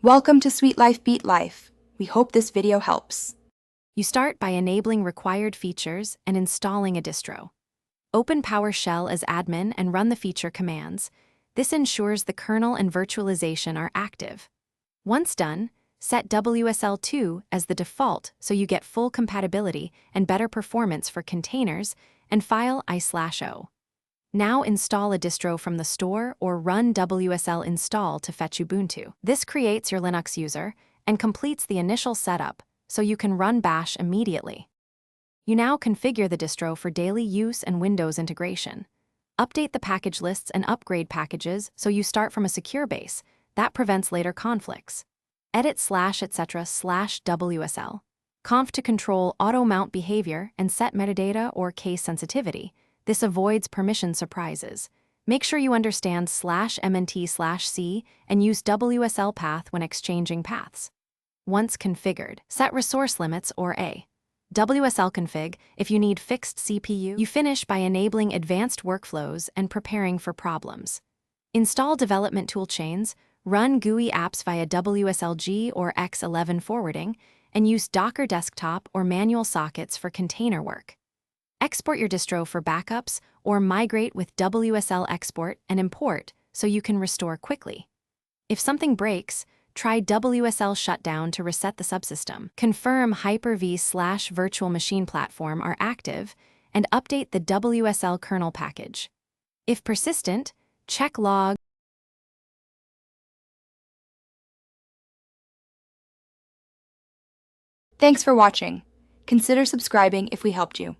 Welcome to Sweet Life Beat Life. We hope this video helps. You start by enabling required features and installing a distro. Open PowerShell as admin and run the feature commands. This ensures the kernel and virtualization are active. Once done, set WSL2 as the default so you get full compatibility and better performance for containers, and file i/o. Now install a distro from the store or run WSL install to fetch Ubuntu. This creates your Linux user and completes the initial setup so you can run Bash immediately. You now configure the distro for daily use and Windows integration. Update the package lists and upgrade packages so you start from a secure base. That prevents later conflicts. Edit /etc/WSL. Conf to control auto-mount behavior and set metadata or case sensitivity. This avoids permission surprises. Make sure you understand /mnt/c and use WSL path when exchanging paths. Once configured, set resource limits or a WSL config if you need fixed CPU. You finish by enabling advanced workflows and preparing for problems. Install development toolchains, run GUI apps via WSLG or X11 forwarding, and use Docker desktop or manual sockets for container work. Export your distro for backups or migrate with WSL export and import so you can restore quickly. If something breaks, try WSL shutdown to reset the subsystem. Confirm Hyper-V/virtual machine platform are active and update the WSL kernel package. If persistent, check log. Thanks for watching. Consider subscribing if we helped you.